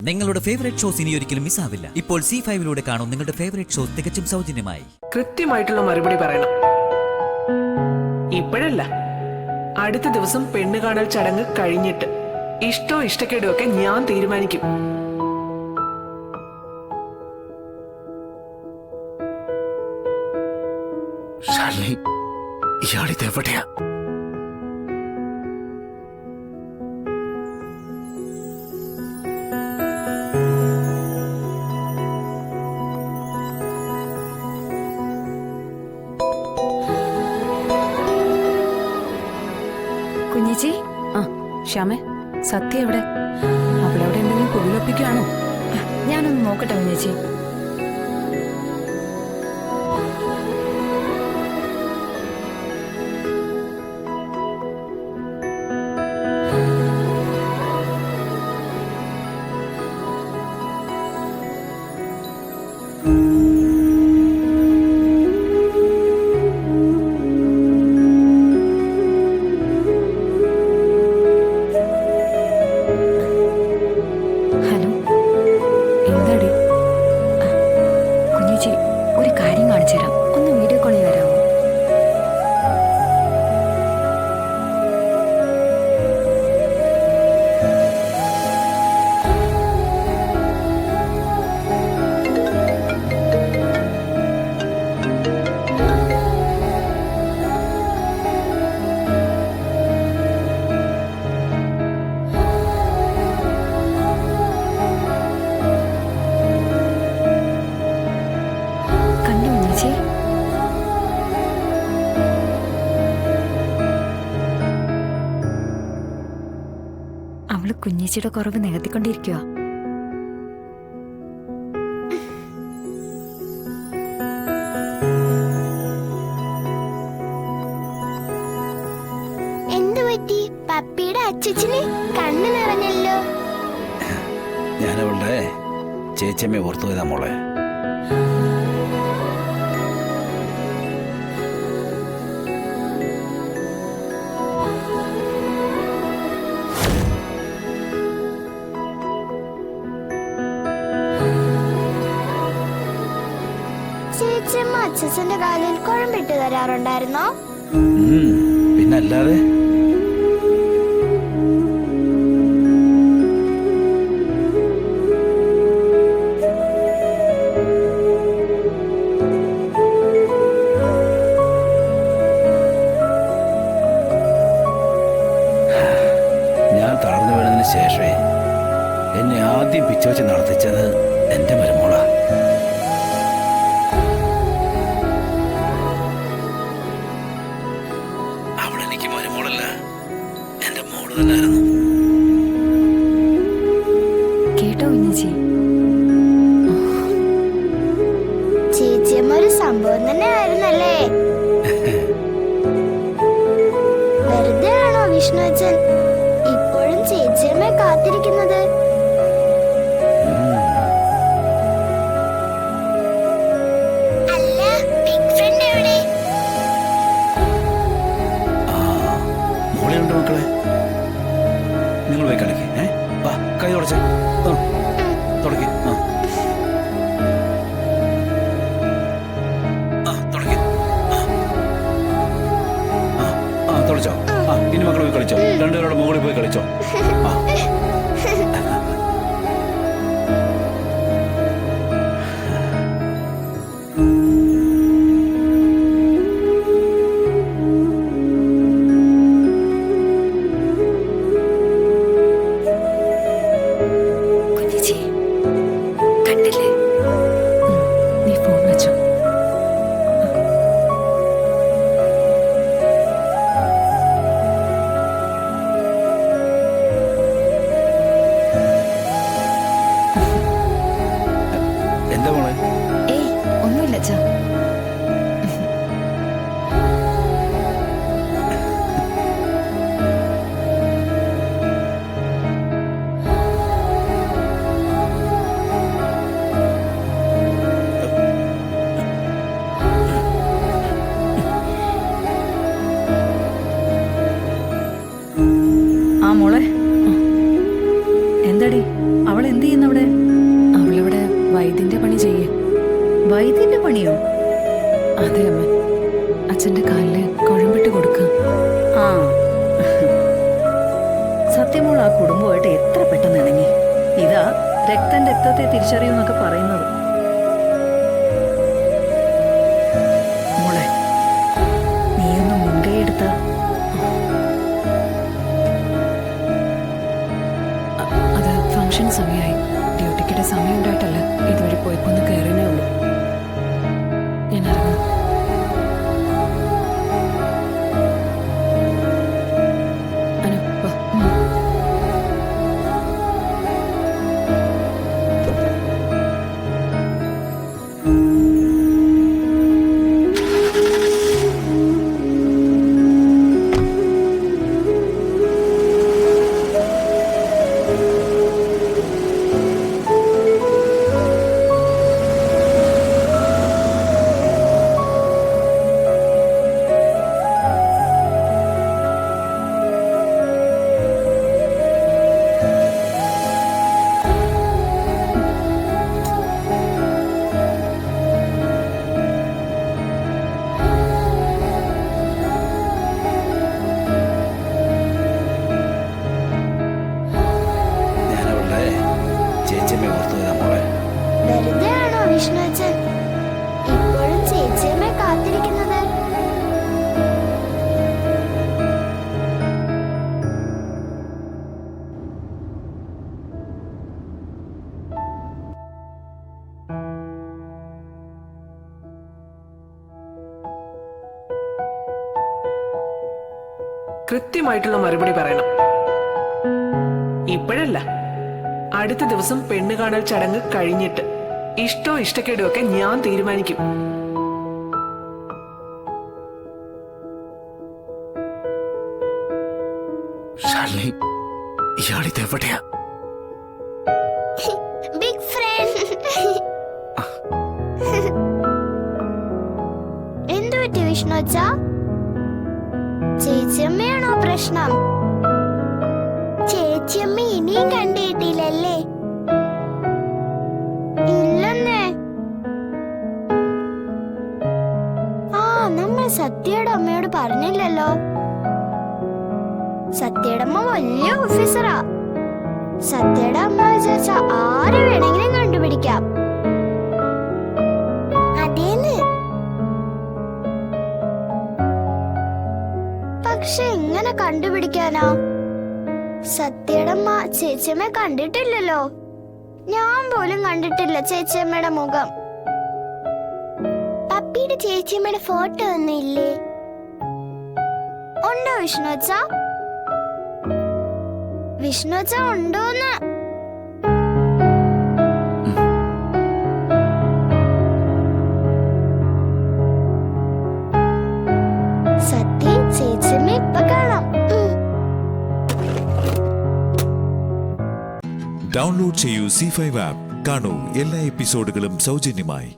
നിങ്ങളുടെ favourite shows ഇനി ഒരിക്കലും മിസ്സാവില്ല. ഇപ്പോൾ C5 കാണും നിങ്ങളുടെ ഫേവറേറ്റ് ഷോസ് തികച്ചും സൗജന്യമായി. കൃത്യമായിട്ടുള്ള മറുപടി പറയണം. ഇപ്പോഴല്ല, അടുത്ത ദിവസം പെണ്ണ് കാണൽ ചടങ്ങ് കഴിഞ്ഞിട്ട് ഇഷ്ടോ ഇഷ്ടക്കേടോ ഒക്കെ ഞാൻ തീരുമാനിക്കും. ഇയാളിതെവിടെയാ? കുഞ്ഞിച്ചി, ശ്യാമേ, സത്യ എവിടെ? അവളവിടെ എന്തെങ്കിലും പുകിലൊപ്പിക്കുകയാണോ? ഞാനൊന്ന് നോക്കട്ടെ കുഞ്ഞിച്ചി. അവള് കുഞ്ഞേച്ചിയുടെ കുറവ് നികത്തിക്കൊണ്ടിരിക്കുക. എന്തുപറ്റി? പപ്പിയുടെ അച്ഛന് കണ്ണു നിറഞ്ഞല്ലോ. ഞാനവളുടെ ചേച്ചിയമ്മയെ ഓർത്തു പോയതാ മോളെ. ചേച്ചിയമ്മ അച്ഛന്റെ കാലിൽ കുഴമ്പിട്ട് തരാറുണ്ടായിരുന്നോ? പിന്നല്ലാതെ. ഞാൻ തളർന്നു വീണതിന് ശേഷമേ എന്നെ ആദ്യം പിച്ചോച്ച് നടത്തിച്ചത് എന്റെ മരുമോളാ. അവളെനിക്ക് മരുമോളല്ല, എന്റെ മോള് തന്നെയായിരുന്നു. കേട്ടോ കുഞ്ഞേച്ചി? ചേച്ചിയമ്മ ഒരു സംഭവം തന്നെ ആയിരുന്നല്ലേ. വെറുതെ ആണോ വിഷ്ണു അച്ഛൻ ഇപ്പോഴും ചേച്ചിയമ്മയെ കാത്തിരിക്കുന്നത്? അല്ല, ബിഗ് ഫ്രണ്ട് എവിടെ? മോളെയുണ്ട് മക്കളെ, നിങ്ങൾ പോയി കളിക്ക്. വാ, കൈ തുടച്ചേ. തുടക്കി. തുടച്ചോ. ഇനി മക്കൾ പോയി കളിച്ചോ. രണ്ടുപേരോട് മുകളിൽ പോയി കളിച്ചോ. കുഞ്ഞേച്ചി കണ്ടില്ലേ? നീ ഫോൺ വെച്ചോ. എവിടെ? അവളവിടെ വൈദ്യന്റെ പണി ചെയ്യേ. വൈദ്യന്റെ പണിയോ? അതെ അമ്മ, അച്ഛന്റെ കാലില് കുഴമ്പിട്ട് കൊടുക്കുക. ആ സത്യമോൾ ആ കുടുംബമായിട്ട് എത്ര പെട്ടെന്ന് ഇണങ്ങി. ഇതാ രക്തം രക്തത്തെ തിരിച്ചറിയുമെന്നൊക്കെ പറയുന്നത്. മോളെ, നീയൊന്ന് മുൻകൈ എടുത്ത. അത് ഫംഗ്ഷൻ സമയമായി. ഡ്യൂട്ടിക്കിടെ സമയം ഉണ്ടായിട്ടല്ല, ഇതുവഴി പോയിപ്പോന്ന് കയറിയേ ഉള്ളൂ. ഞാൻ ഇറങ്ങും. അനു, വാ. ഞാനവളുടെ ചേച്ചിയമ്മ ഓർത്തു വരാം മോളെ. വെറുതെ ആണോ വിഷ്ണു അച്ഛൻ ഇപ്പോഴും ചേച്ചിയമ്മയെ കാത്തിരിക്കുന്നത്? കൃത്യമായിട്ടുള്ള മറുപടി പറയണം. ഇപ്പോഴല്ല, അടുത്ത ദിവസം പെണ്ണ് കാണൽ ചടങ്ങ് കഴിഞ്ഞിട്ട് ഇഷ്ടോ ഇഷ്ടക്കേടും ഒക്കെ ഞാൻ തീരുമാനിക്കും. ഷാലിനി, ഇയാളിതെവിടെയാ? Big friend. എന്തു പറ്റി വിഷ്ണു അച്ഛാ? ചേച്ചിയമ്മയാണോ പ്രശ്നം? ചേച്ചിയമ്മ ഇനിയും കണ്ടിട്ടില്ലല്ലേ? ഇല്ലെന്നേ. ആ, നമ്മൾ സത്യയുടെ അമ്മയോട് പറഞ്ഞില്ലല്ലോ. സത്യയുടെ അമ്മ വലിയ ഓഫീസറാ. സത്യയുടെ അമ്മ വിചാരിച്ച ആരെ വേണമെങ്കിലും കണ്ടുപിടിക്കാം. അതേന്ന്. പക്ഷെ എങ്ങനെ കണ്ടുപിടിക്കാനാ? സത്യയുടെ അമ്മ ചേച്ചിയമ്മ കണ്ടിട്ടില്ലല്ലോ. ഞാൻ പോലും കണ്ടിട്ടില്ല ചേച്ചിയമ്മയുടെ മുഖം. പപ്പിയുടെ ചേച്ചിയമ്മയുടെ ഫോട്ടോ ഒന്നും ഇല്ലേ? ഉണ്ടോ വിഷ്ണു അച്ഛാ? വിഷ്ണു അച്ഛാ ഉണ്ടോന്ന്? സത്യ ചേച്ചിയമ്മ ഇപ്പൊ കാണാം. ഡൗൺലോഡ് ചെയ്യൂ C5 ആപ്പ്. കാണൂ എല്ലാ എപ്പിസോഡുകളും സൗജന്യമായി.